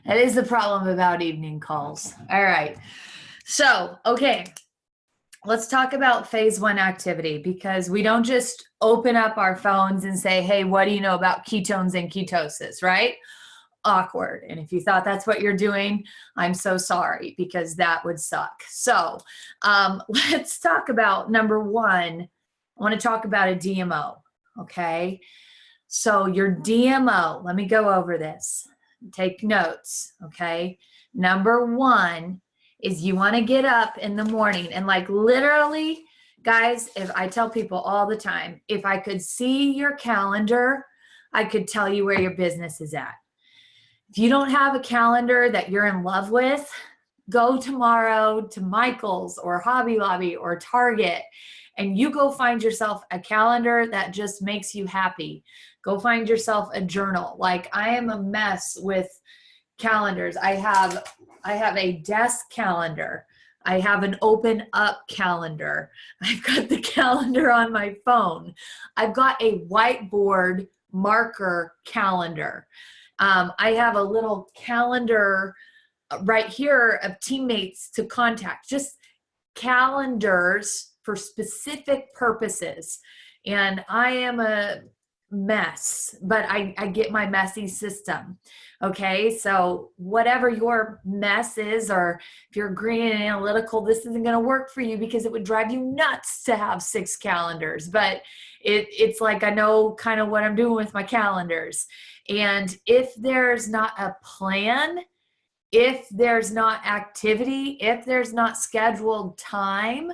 That is the problem about evening calls. All right. So, okay, let's talk about phase one activity, because we don't just open up our phones and say, hey, what do you know about ketones and ketosis, right? Awkward. And if you thought that's what you're doing, I'm so sorry, because that would suck. So let's talk about number one. I want to talk about a DMO. Okay. So your DMO, let me go over this. Take notes. Okay. Number one is you want to get up in the morning and, like, literally, guys, if I tell people all the time, if I could see your calendar, I could tell you where your business is at. If you don't have a calendar that you're in love with, go tomorrow to Michael's or Hobby Lobby or Target, and you go find yourself a calendar that just makes you happy. Go find yourself a journal. Like, I am a mess with calendars. I have a desk calendar. I have an open up calendar. I've got the calendar on my phone. I've got a whiteboard marker calendar. I have a little calendar right here of teammates to contact, just calendars for specific purposes. And I am a mess, but I get my messy system. Okay, so whatever your mess is, or if you're green and analytical, this isn't going to work for you, because it would drive you nuts to have 6 calendars. But it's like, I know kind of what I'm doing with my calendars. And if there's not a plan, if there's not activity, if there's not scheduled time,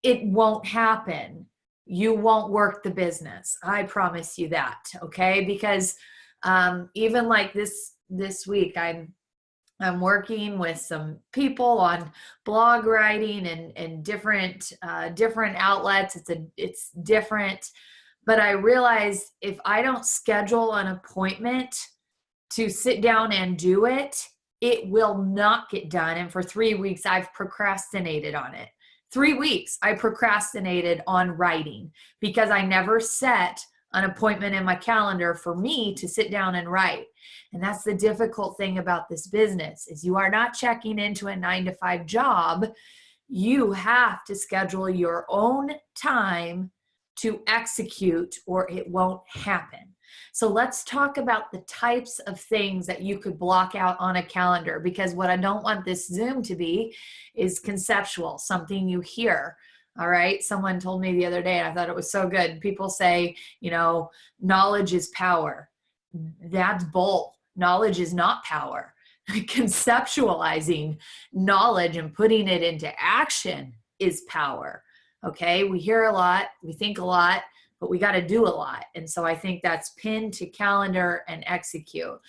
it won't happen. You won't work the business. I promise you that. Okay. Because even like this week, I'm working with some people on blog writing and different outlets. It's different, but I realize if I don't schedule an appointment to sit down and do it, it will not get done. And for 3 weeks, I've procrastinated on it. 3 weeks I procrastinated on writing because I never set an appointment in my calendar for me to sit down and write. And that's the difficult thing about this business, is you are not checking into a 9-to-5 job. You have to schedule your own time to execute, or it won't happen. So let's talk about the types of things that you could block out on a calendar, because what I don't want this Zoom to be is conceptual, something you hear. All right. Someone told me the other day, and I thought it was so good. People say, knowledge is power. That's bull. Knowledge is not power. Conceptualizing knowledge and putting it into action is power. Okay. We hear a lot, we think a lot, but we got to do a lot. And so I think that's pinned to calendar and execute.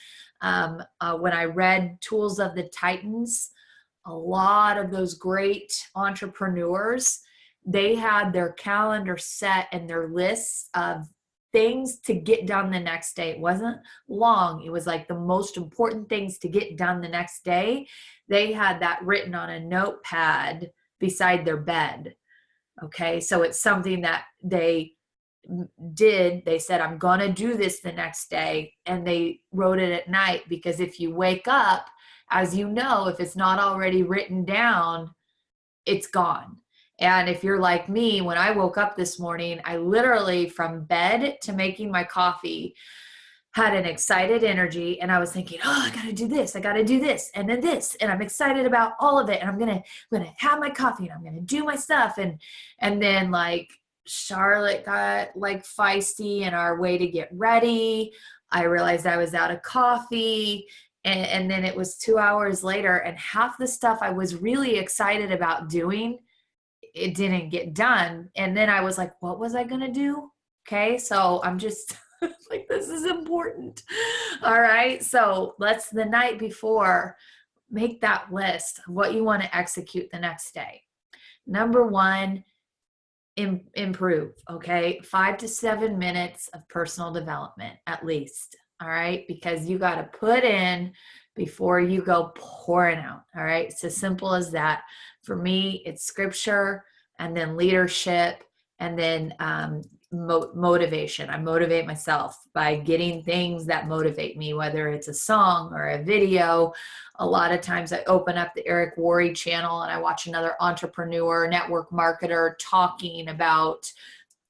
When I read Tools of the Titans, a lot of those great entrepreneurs, they had their calendar set and their lists of things to get done the next day. It wasn't long. It was like the most important things to get done the next day. They had that written on a notepad beside their bed. Okay. So it's something that they did. They said, I'm going to do this the next day. And they wrote it at night, because if you wake up, as you know, if it's not already written down, it's gone. And if you're like me, when I woke up this morning, I literally, from bed to making my coffee, had an excited energy, and I was thinking, oh, I got to do this. I got to do this. And then this, and I'm excited about all of it. And I'm going to have my coffee, and I'm going to do my stuff. And then, like, Charlotte got like feisty in our way to get ready. I realized I was out of coffee. And then it was 2 hours later, and half the stuff I was really excited about doing, it didn't get done. And then I was like, what was I going to do? Okay. So I'm just like, this is important. All right. So let's, the night before, make that list of what you want to execute the next day. Number one, improve. Okay. 5 to 7 minutes of personal development at least. All right. Because you got to put in before you go pouring out. All right. It's as simple as that. For me, it's scripture, and then leadership, and then motivation. I motivate myself by getting things that motivate me, whether it's a song or a video. A lot of times I open up the Eric Worre channel and I watch another entrepreneur, network marketer talking about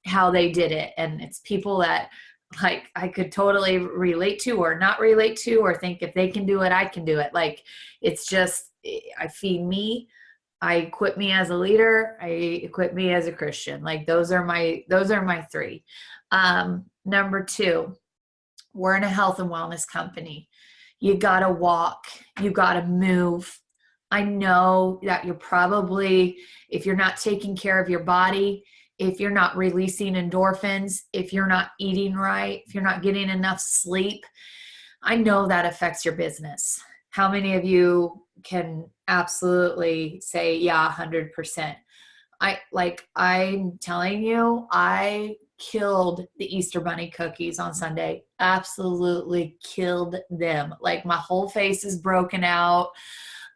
how they did it. And it's people that like I could totally relate to or not relate to, or think if they can do it, I can do it. Like, it's just, I feed me. I equip me as a leader. I equip me as a Christian. Like those are my three. Number two, we're in a health and wellness company. You got to walk, you got to move. I know that you're probably, if you're not taking care of your body, if you're not releasing endorphins, if you're not eating right, if you're not getting enough sleep, I know that affects your business. How many of you can absolutely say, yeah, 100%. I'm telling you, I killed the Easter Bunny cookies on Sunday. Absolutely killed them. Like my whole face is broken out.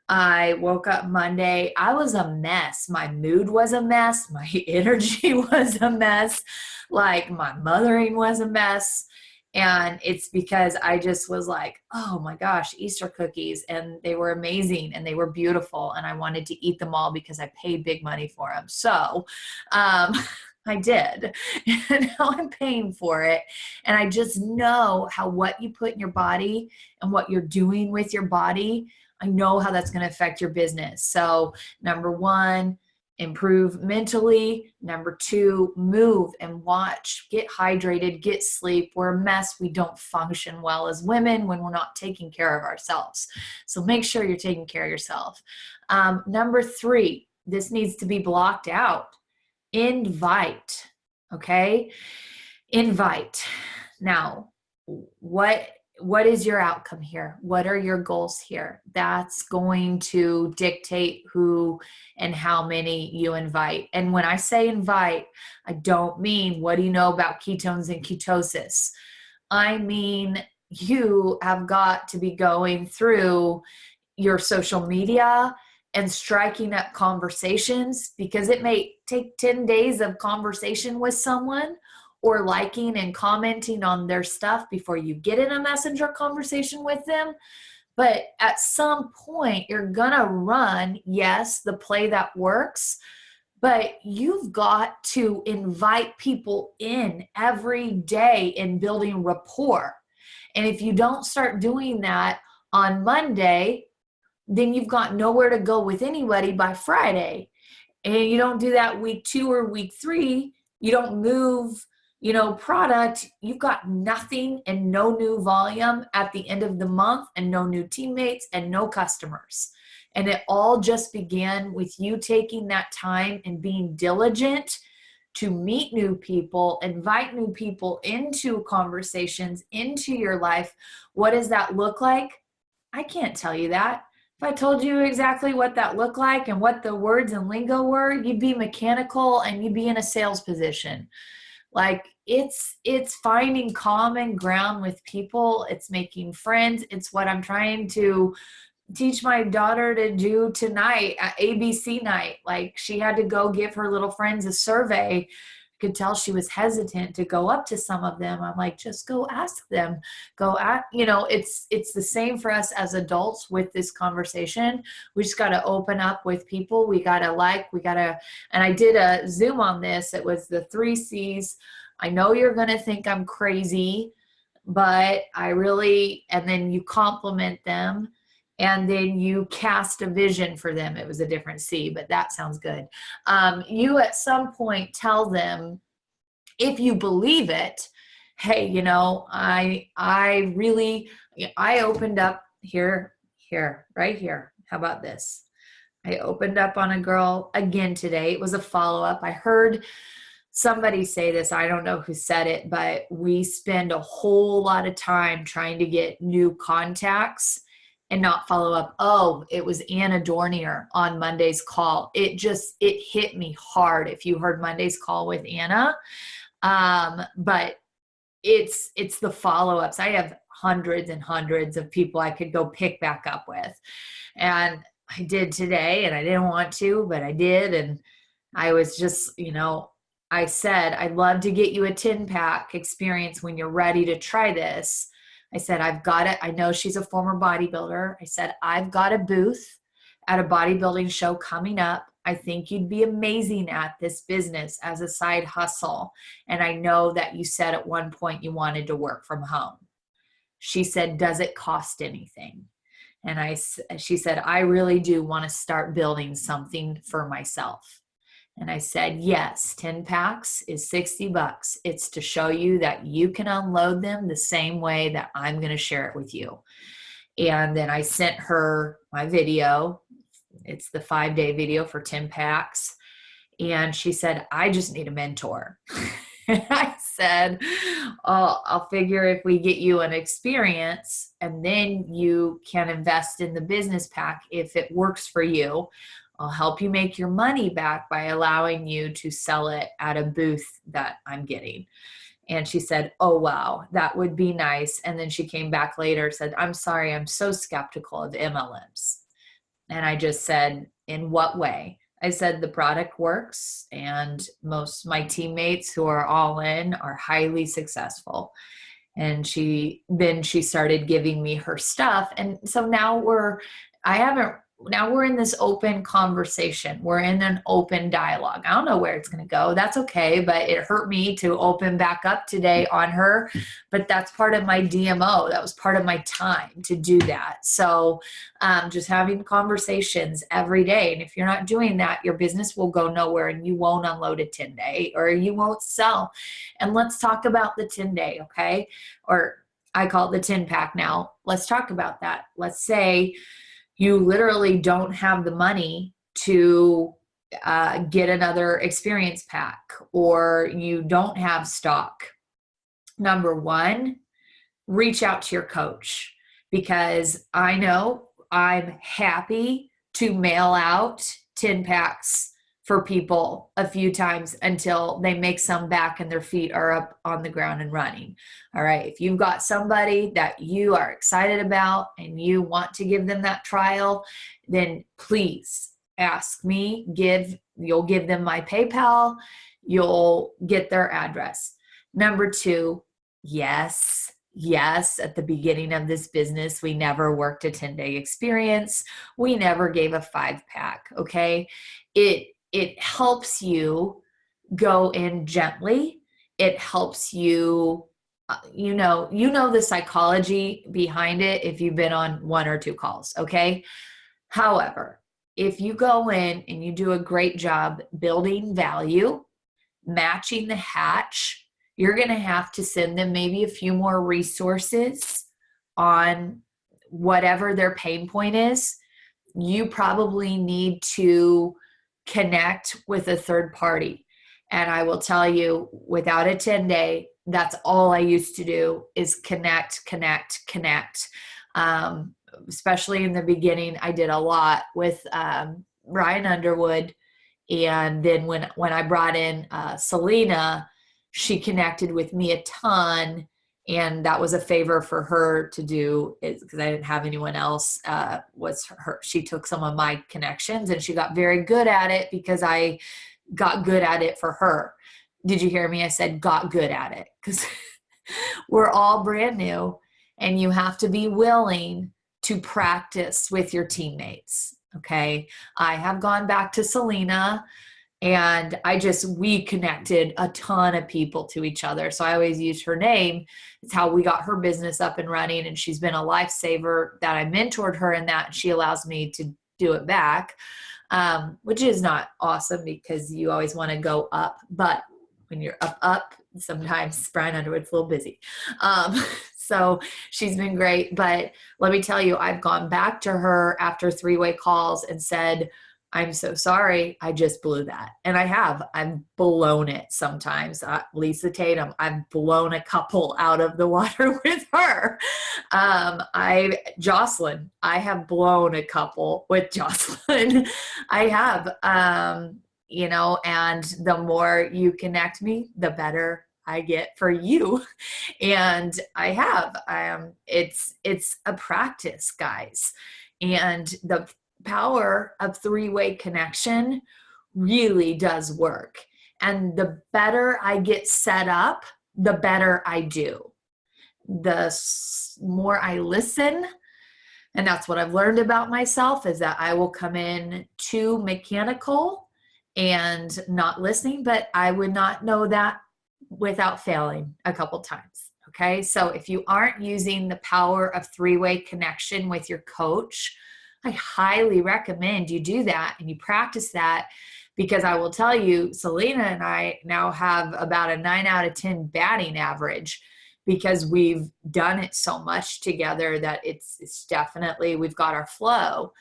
I woke up Monday. I was a mess. My mood was a mess. My energy was a mess. Like my mothering was a mess. And it's because I just was like, oh my gosh, Easter cookies. And they were amazing and they were beautiful. And I wanted to eat them all because I paid big money for them. So I did. And now I'm paying for it. And I just know how what you put in your body and what you're doing with your body, I know how that's going to affect your business. So number one, improve mentally. Number two, move and watch, get hydrated, get sleep. We're a mess. We don't function well as women when we're not taking care of ourselves. So make sure you're taking care of yourself. Number three, this needs to be blocked out. Invite. Okay. Invite. Now, what is your outcome here? What are your goals here? That's going to dictate who and how many you invite. And when I say invite, I don't mean, what do you know about ketones and ketosis? I mean, you have got to be going through your social media and striking up conversations, because it may take 10 days of conversation with someone or liking and commenting on their stuff before you get in a messenger conversation with them. But at some point, you're going to run, yes, the play that works, but you've got to invite people in every day in building rapport. And if you don't start doing that on Monday, then you've got nowhere to go with anybody by Friday. And you don't do that week 2 or week 3, you don't move product, you've got nothing and no new volume at the end of the month and no new teammates and no customers. And it all just began with you taking that time and being diligent to meet new people, invite new people into conversations, into your life. What does that look like? I can't tell you that. If I told you exactly what that looked like and what the words and lingo were, you'd be mechanical and you'd be in a sales position. Like it's finding common ground with people. It's making friends. It's what I'm trying to teach my daughter to do tonight at ABC night. Like she had to go give her little friends a survey. I could tell she was hesitant to go up to some of them. I'm like, just go ask them. It's the same for us as adults with this conversation. We just got to open up with people. We got to, and I did a Zoom on this. It was the 3 C's. I know you're going to think I'm crazy, but and then you compliment them. And then you cast a vision for them. It was a different C, but that sounds good. You at some point tell them, if you believe it, hey, I opened up here, right here. How about this? I opened up on a girl again today. It was a follow-up. I heard somebody say this. I don't know who said it, but we spend a whole lot of time trying to get new contacts and not follow up. Oh, it was Anna Dornier on Monday's call. It hit me hard if you heard Monday's call with Anna. But it's the follow-ups. I have hundreds and hundreds of people I could go pick back up with. And I did today, and I didn't want to, but I did. And I was just, I said, I'd love to get you a 10 pack experience when you're ready to try this. I said, I've got it. I know she's a former bodybuilder. I said, I've got a booth at a bodybuilding show coming up. I think you'd be amazing at this business as a side hustle. And I know that you said at one point you wanted to work from home. She said, does it cost anything? And she said, I really do want to start building something for myself. And I said, yes, 10 packs is $60. It's to show you that you can unload them the same way that I'm going to share it with you. And then I sent her my video. It's the 5-day video for 10 packs. And she said, I just need a mentor. And I said, oh, I'll figure if we get you an experience and then you can invest in the business pack if it works for you. I'll help you make your money back by allowing you to sell it at a booth that I'm getting. And she said, oh, wow, that would be nice. And then she came back later and said, I'm sorry, I'm so skeptical of MLMs. And I just said, in what way? I said, the product works and most of my teammates who are all in are highly successful. And then she started giving me her stuff. And so now we're in this open conversation. We're in an open dialogue. I don't know where it's going to go. That's okay. But it hurt me to open back up today on her. But that's part of my DMO. That was part of my time to do that. So just having conversations every day. And if you're not doing that, your business will go nowhere and you won't unload a 10-day or you won't sell. And let's talk about the 10-day, okay? Or I call it the 10 pack now. Let's talk about that. Let's say you literally don't have the money to get another experience pack, or you don't have stock. Number one, reach out to your coach, because I know I'm happy to mail out 10 packs for people a few times until they make some back and their feet are up on the ground and running. All right. If you've got somebody that you are excited about and you want to give them that trial, then please ask me. You'll give them my PayPal. You'll get their address. Number two, yes, at the beginning of this business, we never worked a 10-day experience. We never gave a 5-pack. Okay. It helps you go in gently. It helps you, you know the psychology behind it if you've been on 1 or 2 calls, okay? However, if you go in and you do a great job building value, matching the hatch, you're going to have to send them maybe a few more resources on whatever their pain point is. You probably need to connect with a third party. And I will tell you, without a 10-day, that's all I used to do is connect. Especially in the beginning, I did a lot with Ryan Underwood. And then when I brought in Selena, she connected with me a ton. And that was a favor for her to do, because I didn't have anyone else. She took some of my connections and she got very good at it because I got good at it for her. Did you hear me? I said got good at it, because we're all brand new and you have to be willing to practice with your teammates. Okay. I have gone back to Selena. And we connected a ton of people to each other. So I always use her name. It's how we got her business up and running. And she's been a lifesaver that I mentored her in that. And she allows me to do it back, which is not awesome because you always want to go up. But when you're up, sometimes Brian Underwood's a little busy. So she's been great. But let me tell you, I've gone back to her after 3-way calls and said, I'm so sorry. I just blew that. And I've blown it sometimes. Lisa Tatum, I've blown a couple out of the water with her. Jocelyn, I have blown a couple with Jocelyn. I have, and the more you connect me, the better I get for you. And I have, it's a practice, guys. And the power of 3-way connection really does work. And the better I get set up, the better I do. The more I listen, and that's what I've learned about myself, is that I will come in too mechanical and not listening, but I would not know that without failing a couple times. Okay. So if you aren't using the power of three-way connection with your coach, I highly recommend you do that and you practice that, because I will tell you, Selena and I now have about a 9 out of 10 batting average, because we've done it so much together that it's definitely, we've got our flow.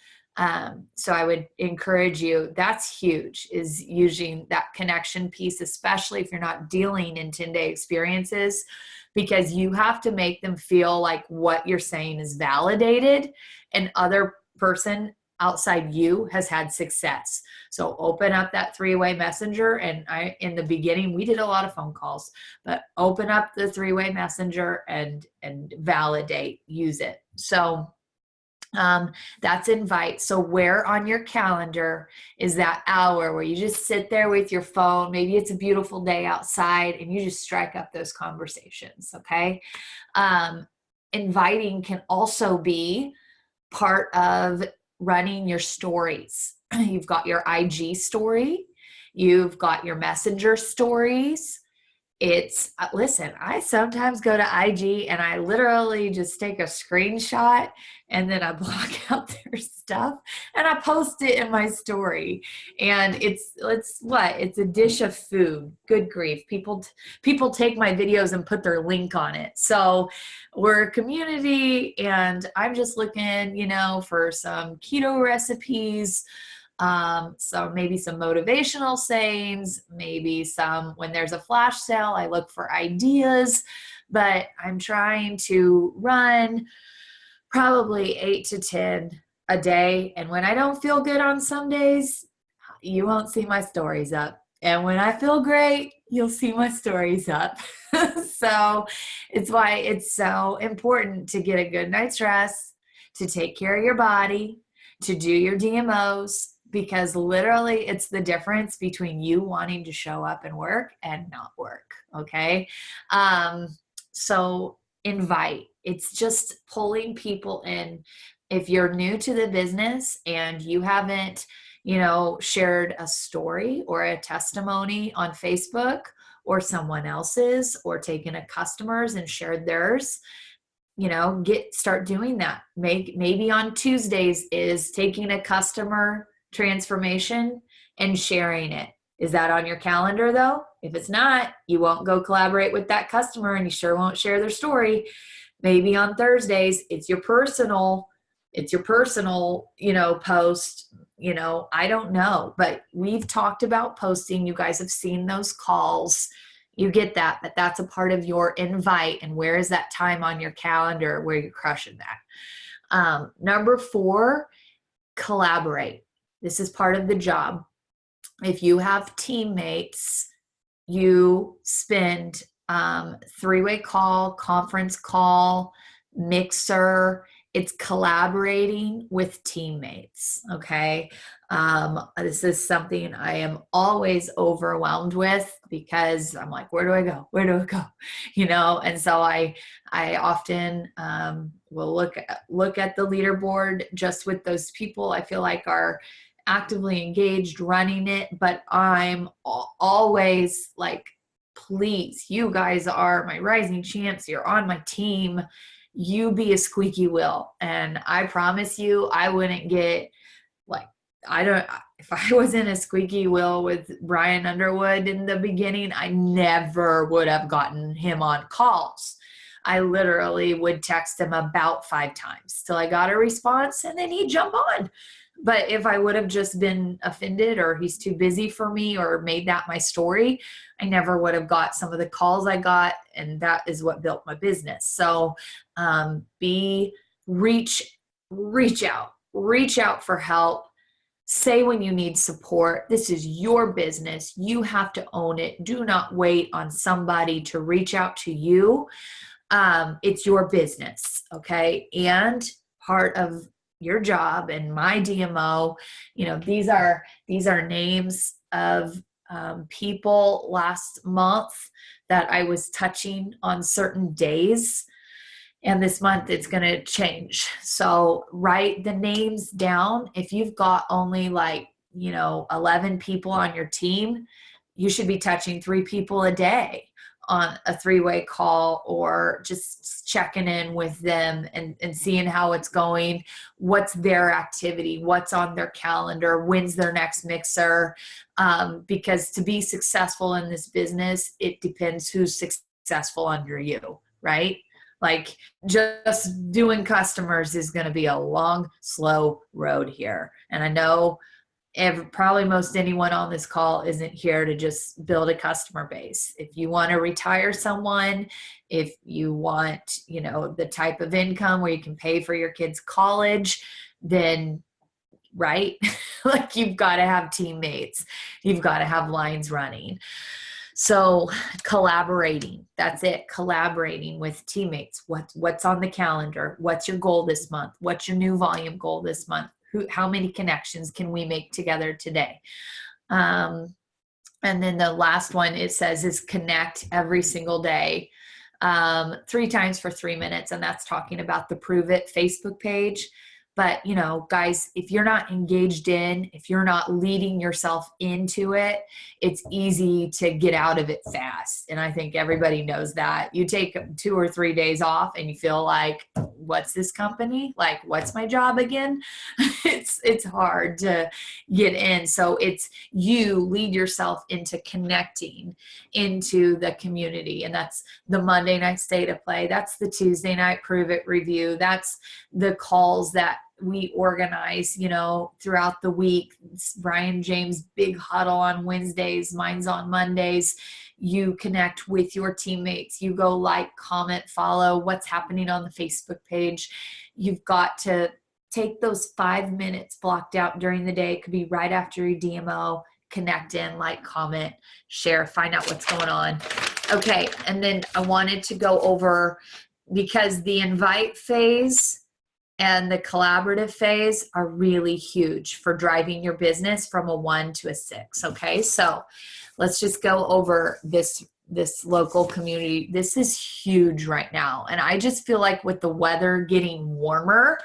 So I would encourage you, that's huge, is using that connection piece, especially if you're not dealing in 10-day experiences, because you have to make them feel like what you're saying is validated and other person outside you has had success. So open up that three-way messenger. And in the beginning, we did a lot of phone calls, but open up the three-way messenger and validate, use it. So that's invite. So where on your calendar is that hour where you just sit there with your phone? Maybe it's a beautiful day outside and you just strike up those conversations. Okay. Inviting can also be part of running your stories. You've got your IG story, you've got your messenger stories. It's, listen, I sometimes go to IG and I literally just take a screenshot and then I block out their stuff and I post it in my story. And it's a dish of food. Good grief. People take my videos and put their link on it. So we're a community and I'm just looking, for some keto recipes. So maybe some motivational sayings, maybe some, when there's a flash sale, I look for ideas, but I'm trying to run probably 8 to 10 a day. And when I don't feel good on some days, you won't see my stories up. And when I feel great, you'll see my stories up. So it's why it's so important to get a good night's rest, to take care of your body, to do your DMOs, because literally it's the difference between you wanting to show up and work and not work. Okay. So invite, it's just pulling people in. If you're new to the business and you haven't, shared a story or a testimony on Facebook or someone else's, or taken a customer's and shared theirs, start doing that. Maybe on Tuesdays is taking a customer transformation and sharing it. Is that on your calendar though? If it's not, you won't go collaborate with that customer and you sure won't share their story. Maybe on Thursdays, it's your personal, post, I don't know, but we've talked about posting. You guys have seen those calls. You get that, but that's a part of your invite. And where is that time on your calendar where you're crushing that? Number 4, collaborate. This is part of the job. If you have teammates, you spend three-way call, conference call, mixer. It's collaborating with teammates. Okay. This is something I am always overwhelmed with, because I'm like, where do I go? Where do I go? And so I often will look at the leaderboard just with those people I feel like are actively engaged running it, but I'm always like, please, you guys are my rising champs. You're on my team. You be a squeaky wheel. And I promise you, I wouldn't get if I was in a squeaky wheel with Brian Underwood in the beginning, I never would have gotten him on calls. I literally would text him about 5 times till I got a response, and then he'd jump on. But if I would have just been offended, or he's too busy for me, or made that my story, I never would have got some of the calls I got. And that is what built my business. So reach out for help. Say when you need support. This is your business. You have to own it. Do not wait on somebody to reach out to you. It's your business. Okay. And part of your job and my DMO, these are names of people last month that I was touching on certain days. And this month it's going to change. So write the names down. If you've got only 11 people on your team, you should be touching 3 people a day on a 3-way call, or just checking in with them and seeing how it's going, what's their activity, what's on their calendar, when's their next mixer. Because to be successful in this business, it depends who's successful under you, right? Like, just doing customers is going to be a long, slow road here. And I know probably most anyone on this call isn't here to just build a customer base. If you want to retire someone, if you want, the type of income where you can pay for your kids' college, then right, like, you've got to have teammates. You've got to have lines running. So collaborating, that's it. Collaborating with teammates. What's on the calendar? What's your goal this month? What's your new volume goal this month? How many connections can we make together today? And then the last one, it says, is connect every single day, 3 times for 3 minutes. And that's talking about the Prüvit Facebook page. But, guys, if you're not engaged if you're not leading yourself into it, it's easy to get out of it fast. And I think everybody knows that. You take 2 or 3 days off and you feel like, what's this company? Like, what's my job again? It's hard to get in. So it's you lead yourself into connecting into the community. And that's the Monday night state of play. That's the Tuesday night Prüvit review. That's the calls that we organize, throughout the week. Brian James big huddle on Wednesdays, mine's on Mondays. You connect with your teammates. You go like, comment, follow what's happening on the Facebook page. You've got to take those 5 minutes blocked out during the day. It could be right after your DMO. Connect in, like, comment, share, find out what's going on. Okay, and then I wanted to go over, because the invite phase and the collaborative phase are really huge for driving your business from a 1 to a 6. Okay, so let's just go over this local community. This is huge right now. And I just feel like with the weather getting warmer,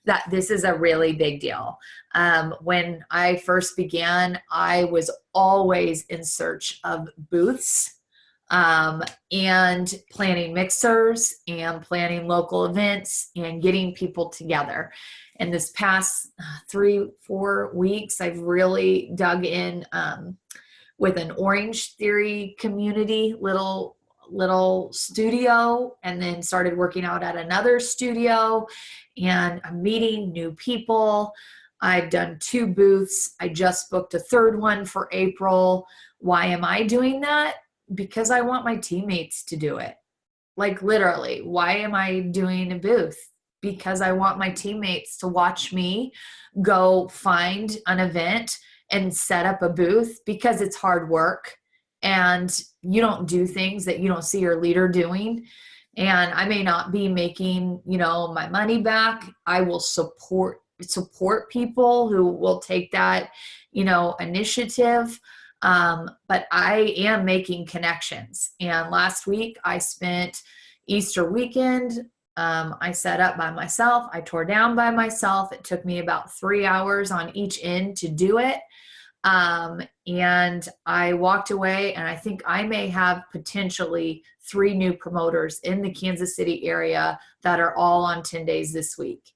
that this is a really big deal. When I first began, I was always in search of booths, and planning mixers and planning local events and getting people together. And this past 3-4 weeks, I've really dug in with an Orange Theory community, little studio, and then started working out at another studio, and I'm meeting new people. I've done 2 booths. I just booked a 3rd one for April. Why am I doing that? Because I want my teammates to do it. Like, literally, why am I doing a booth? Because I want my teammates to watch me go find an event and set up a booth, because it's hard work and you don't do things that you don't see your leader doing. And I may not be making, my money back. I will support people who will take that, initiative. But I am making connections. And last week I spent Easter weekend. I set up by myself. I tore down by myself. It took me about 3 hours on each end to do it. And I walked away, and I think I may have potentially 3 new promoters in the Kansas City area that are all on 10 days this week.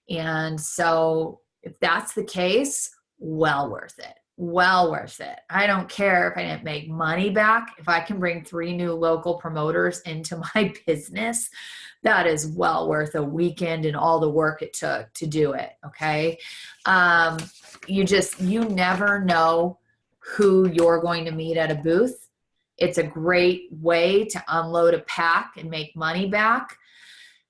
And so if that's the case, well worth it. Well worth it. I don't care if I didn't make money back. If I can bring 3 new local promoters into my business, that is well worth a weekend and all the work it took to do it. Okay. You never know who you're going to meet at a booth. It's a great way to unload a pack and make money back,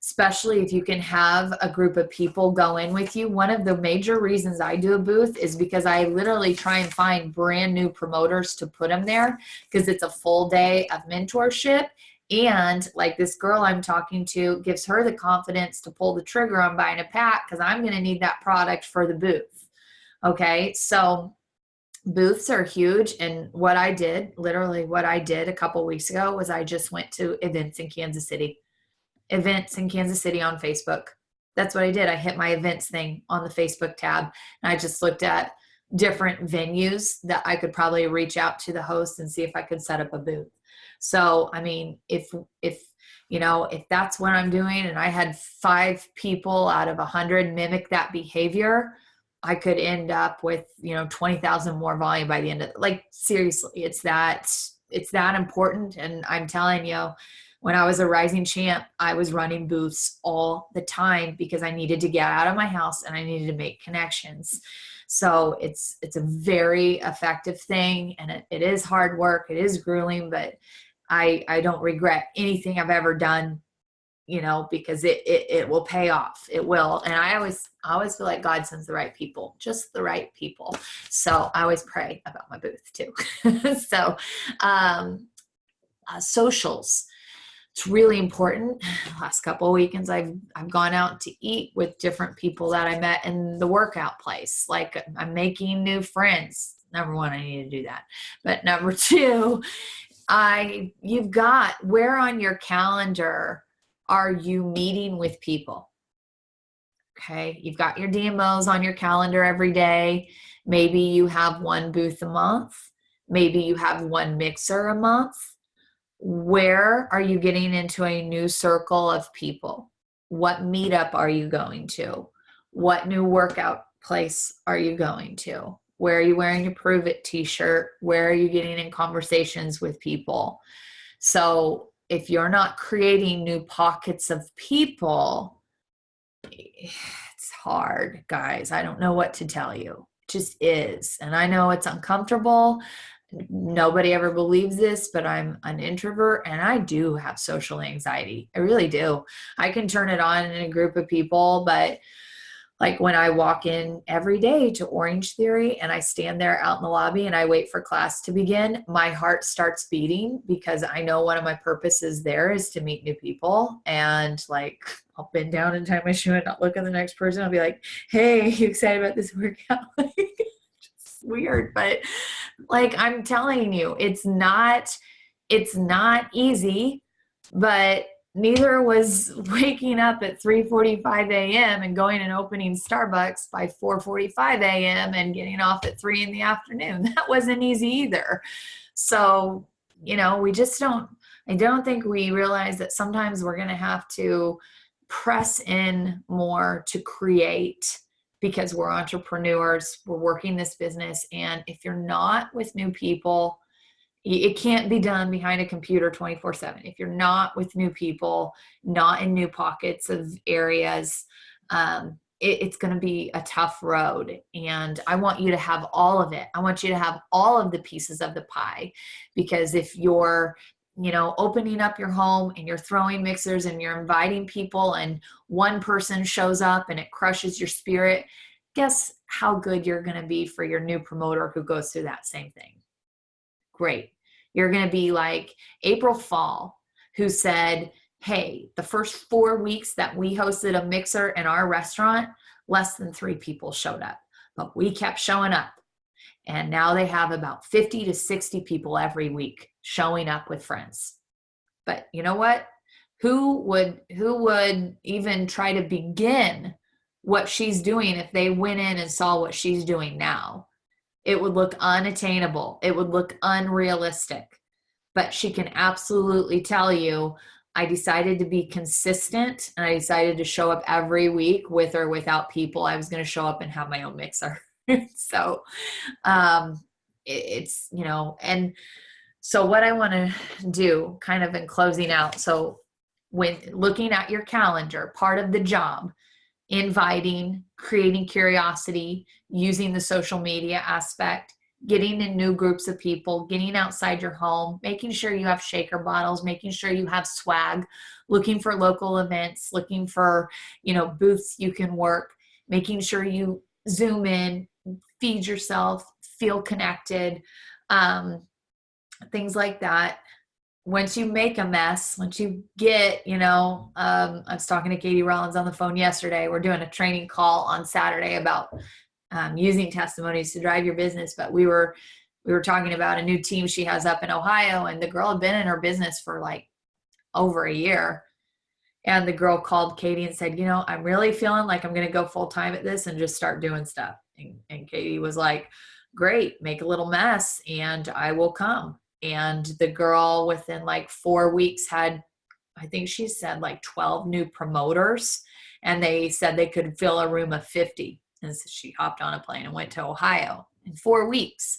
especially if you can have a group of people go in with you. One of the major reasons I do a booth is because I literally try and find brand new promoters to put them there, because it's a full day of mentorship. And like this girl I'm talking to, gives her the confidence to pull the trigger on buying a pack, because I'm going to need that product for the booth. Okay. So Booths are huge. And what I did, literally what I did a couple weeks ago was I just went to events in Kansas City on Facebook. That's what I did. I hit my events thing on the Facebook tab and I just looked at different venues that I could probably reach out to the host and see if I could set up a booth. So, I mean, if that's what I'm doing and I had 5 people out of 100 mimic that behavior, I could end up with, 20,000 more volume by the end of it. Like, seriously, it's that important. And I'm telling you, when I was a rising champ, I was running booths all the time because I needed to get out of my house and I needed to make connections. So it's a very effective thing, and it is hard work. It is grueling, but I don't regret anything I've ever done, because it will pay off. It will. And I always feel like God sends the right people, just the right people. So I always pray about my booth too. So socials. It's really important. The last couple of weekends, I've gone out to eat with different people that I met in the workout place. Like, I'm making new friends. Number one, I need to do that. But number two, where on your calendar are you meeting with people? Okay. You've got your DMOs on your calendar every day. Maybe you have one booth a month. Maybe you have one mixer a month. Where are you getting into a new circle of people? What meetup are you going to? What new workout place are you going to? Where are you wearing your Prüvit t-shirt? Where are you getting in conversations with people? So if you're not creating new pockets of people, it's hard, guys. I don't know what to tell you. It just is. And I know it's uncomfortable. Nobody ever believes this, but I'm an introvert and I do have social anxiety. I really do. I can turn it on in a group of people, but like when I walk in every day to Orange Theory and I stand there out in the lobby and I wait for class to begin, my heart starts beating because I know one of my purposes there is to meet new people. And like, I'll bend down and tie my shoe and not look at the next person. I'll be like, hey, you excited about this workout? It's weird, but like, I'm telling you, it's not easy, but neither was waking up at 3:45 a.m. and going and opening Starbucks by 4:45 a.m. and getting off at 3 in the afternoon. That wasn't easy either. So, I don't think we realize that sometimes we're going to have to press in more to create, because we're entrepreneurs, we're working this business. And if you're not with new people, it can't be done behind a computer 24/7. If you're not with new people, not in new pockets of areas, it's going to be a tough road. And I want you to have all of it. I want you to have all of the pieces of the pie, because if you're opening up your home and you're throwing mixers and you're inviting people and one person shows up and it crushes your spirit, guess how good you're going to be for your new promoter who goes through that same thing. Great. You're going to be like April Fall, who said, hey, the first 4 weeks that we hosted a mixer in our restaurant, less than 3 people showed up, but we kept showing up. And now they have about 50 to 60 people every week showing up with friends. But you know what? Who would even try to begin what she's doing if they went in and saw what she's doing now? It would look unattainable. It would look unrealistic. But she can absolutely tell you, I decided to be consistent and I decided to show up every week with or without people. I was going to show up and have my own mixer. So it's, and so what I want to do kind of in closing out. So when looking at your calendar, part of the job, inviting, creating curiosity, using the social media aspect, getting in new groups of people, getting outside your home, making sure you have shaker bottles, making sure you have swag, looking for local events, looking for, booths you can work, making sure you Zoom in, feed yourself, feel connected, things like that. Once you make a mess, once you get, I was talking to Katie Rollins on the phone yesterday. We're doing a training call on Saturday about using testimonies to drive your business. But we were talking about a new team she has up in Ohio, and the girl had been in her business for like over a year. And the girl called Katie and said, I'm really feeling like I'm going to go full time at this and just start doing stuff. And Katie was like, great, make a little mess and I will come. And the girl within like 4 weeks had, I think she said like 12 new promoters, and they said they could fill a room of 50. And so she hopped on a plane and went to Ohio in 4 weeks.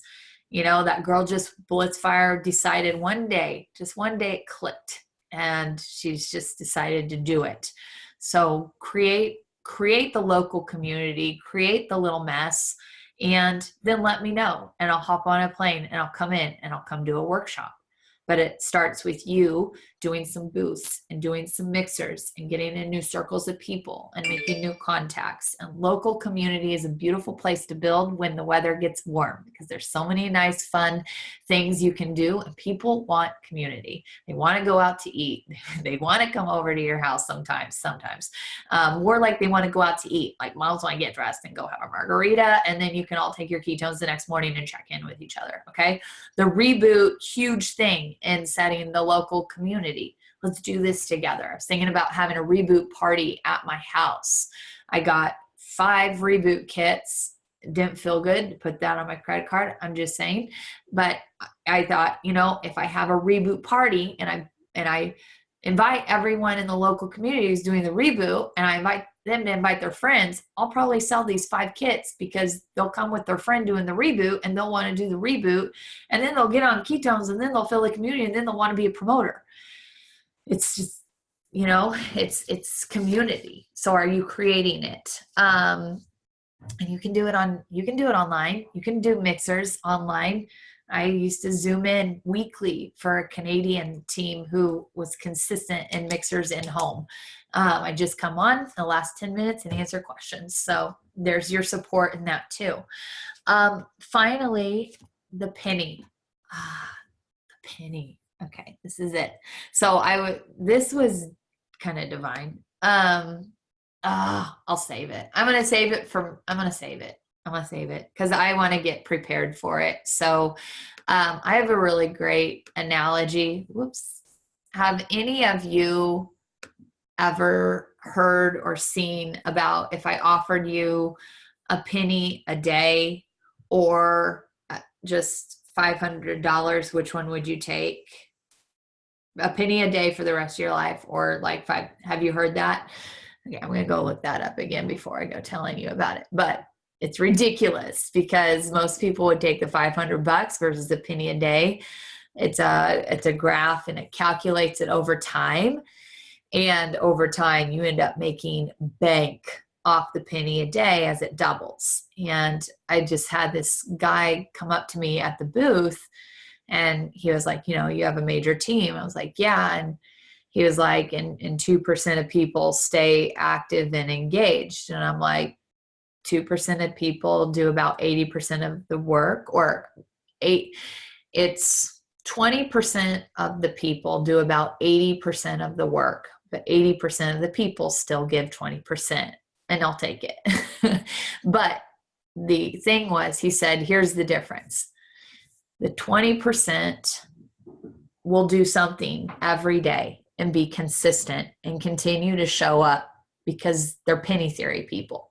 That girl just blitzfire decided one day it clicked, and she's just decided to do it. So create the local community, create the little mess, and then let me know, and I'll hop on a plane and I'll come in and I'll come do a workshop. But it starts with you doing some booths and doing some mixers and getting in new circles of people and making new contacts. And local community is a beautiful place to build when the weather gets warm, because there's so many nice, fun things you can do. And people want community. They want to go out to eat. They want to come over to your house sometimes. More like they want to go out to eat. Like moms want to get dressed and go have a margarita, and then you can all take your ketones the next morning and check in with each other. Okay. The reboot, huge thing in setting the local community. Let's do this together. I was thinking about having a reboot party at my house. I got 5 reboot kits. Didn't feel good to put that on my credit card. I'm just saying. But I thought, if I have a reboot party and I invite everyone in the local community who's doing the reboot, and I invite them to invite their friends, I'll probably sell these 5 kits, because they'll come with their friend doing the reboot and they'll want to do the reboot, and then they'll get on ketones, and then they'll fill the community, and then they'll want to be a promoter. It's just, it's community. So are you creating it? And you can do it online. You can do mixers online. I used to Zoom in weekly for a Canadian team who was consistent in mixers in home. I just come on the last 10 minutes and answer questions. So there's your support in that too. Finally, the penny. The penny. Okay, this is it. So this was kind of divine. I'll save it. I'm going to save it because I want to get prepared for it. So I have a really great analogy. Have any of you ever heard or seen about if I offered you a penny a day or just $500, which one would you take? A penny a day for the rest of your life, or like 5? Have you heard that? Okay, I'm going to go look that up again before I go telling you about it. But it's ridiculous, because most people would take the $500 versus a penny a day. It's a graph, and it calculates it over time. And over time, you end up making bank off the penny a day as it doubles. And I just had this guy come up to me at the booth, and he was like, you have a major team. I was like, yeah. And he was like, and 2% of people stay active and engaged. And I'm like, 2% of people do about 80% of the work, or it's 20% of the people do about 80% of the work, but 80% of the people still give 20%, and I'll take it. But the thing was, he said, here's the difference. The 20% will do something every day and be consistent and continue to show up, because they're penny theory people.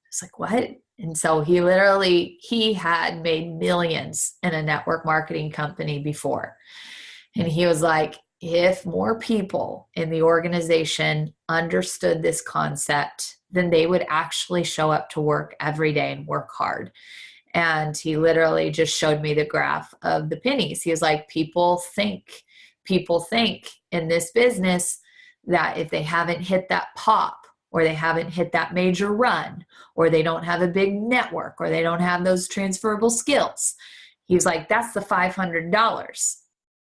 It's like, what? And so he had made millions in a network marketing company before. And he was like, if more people in the organization understood this concept, then they would actually show up to work every day and work hard. And he literally just showed me the graph of the pennies. He was like, people think in this business that if they haven't hit that pop, or they haven't hit that major run, or they don't have a big network, or they don't have those transferable skills, he was like, that's the $500.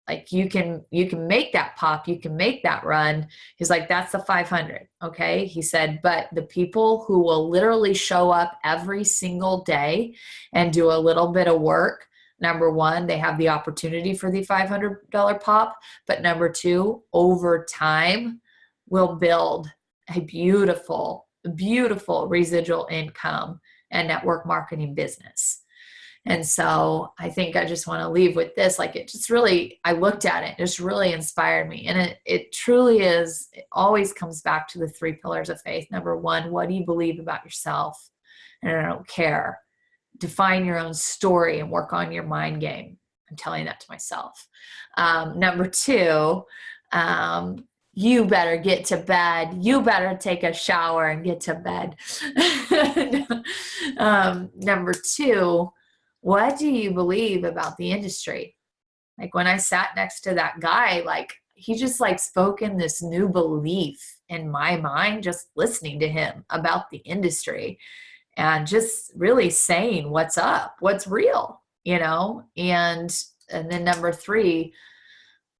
Like you can make that pop, you can make that run. He's like, that's the 500. Okay. He said, but the people who will literally show up every single day and do a little bit of work, number one, they have the opportunity for the $500 pop, but number two, over time will build a beautiful residual income and network marketing business. And so I think I just want to leave with this. Like, it just really, I looked at it, it just really inspired me. And it truly is, it always comes back to the 3 pillars of faith. Number 1, what do you believe about yourself? And I don't care. Define your own story and work on your mind game. I'm telling that to myself. Number 2, you better get to bed. You better take a shower and get to bed. Number 2, what do you believe about the industry? Like, when I sat next to that guy, like, he just like spoke in this new belief in my mind, just listening to him about the industry and just really saying what's up, what's real, you know? And then number 3,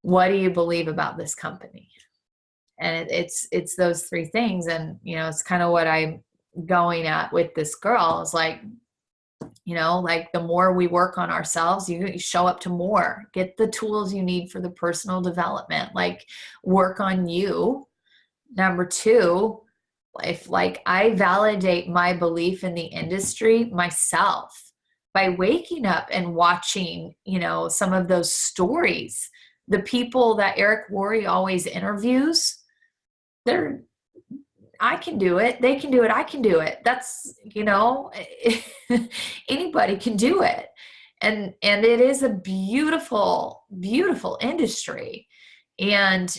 what do you believe about this company? And it's those 3 things. And, you know, it's kind of what I'm going at with this girl is like, you know, like, the more we work on ourselves, you show up to more, get the tools you need for the personal development, like, work on you. Number 2, if like I validate my belief in the industry myself by waking up and watching, you know, some of those stories, the people that Eric Worre always interviews, I can do it. They can do it. I can do it. That's, you know, anybody can do it. And it is a beautiful, beautiful industry. And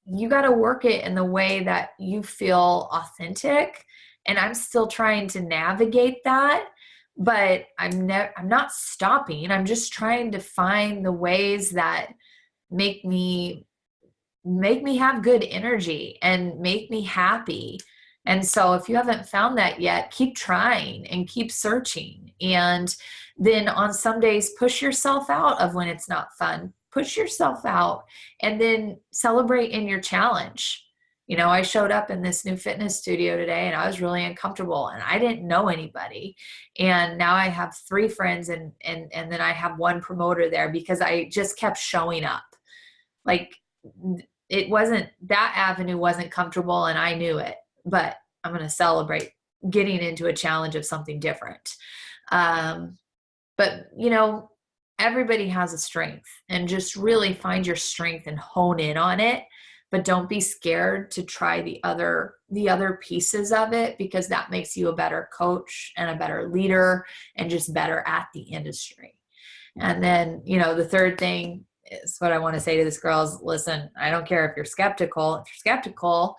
you got to work it in the way that you feel authentic. And I'm still trying to navigate that, but I'm not stopping. I'm just trying to find the ways that make me have good energy and make me happy. And so if you haven't found that yet, keep trying and keep searching. And then on some days, push yourself out of when it's not fun. Push yourself out and then celebrate in your challenge. You know, I showed up in this new fitness studio today and I was really uncomfortable and I didn't know anybody. And now I have 3 friends and then I have 1 promoter there because I just kept showing up. Like, it wasn't, that avenue wasn't comfortable and I knew it, but I'm going to celebrate getting into a challenge of something different. But you know, everybody has a strength, and just really find your strength and hone in on it, but don't be scared to try the other pieces of it, because that makes you a better coach and a better leader and just better at the industry. And then, you know, the third thing is what I want to say to this girl is, listen, I don't care if you're skeptical. If you're skeptical,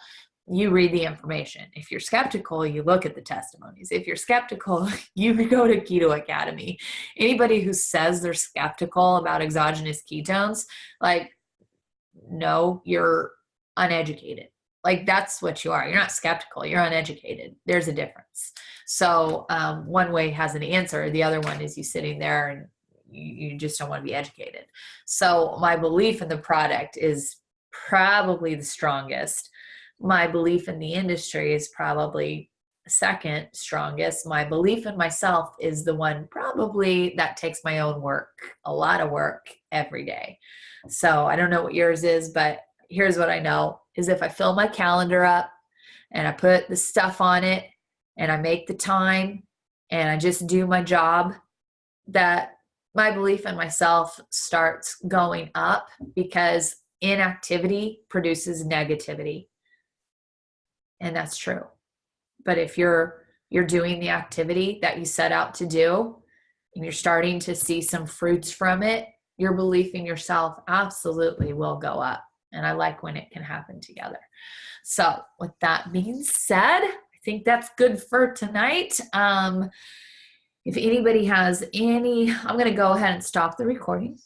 you read the information. If you're skeptical, you look at the testimonies. If you're skeptical, you go to Keto Academy. Anybody who says they're skeptical about exogenous ketones, like, no, you're uneducated. Like, that's what you are. You're not skeptical. You're uneducated. There's a difference. So one way has an answer. The other one is you sitting there and you just don't want to be educated. So my belief in the product is probably the strongest. My belief in the industry is probably second strongest. My belief in myself is the one probably that takes my own work, a lot of work every day. So I don't know what yours is, but here's what I know is if I fill my calendar up and I put the stuff on it and I make the time and I just do my job, that my belief in myself starts going up, because inactivity produces negativity. And that's true. But if you're doing the activity that you set out to do and you're starting to see some fruits from it, your belief in yourself absolutely will go up. And I like when it can happen together. So with that being said, I think that's good for tonight. If anybody has any, I'm going to go ahead and stop the recording.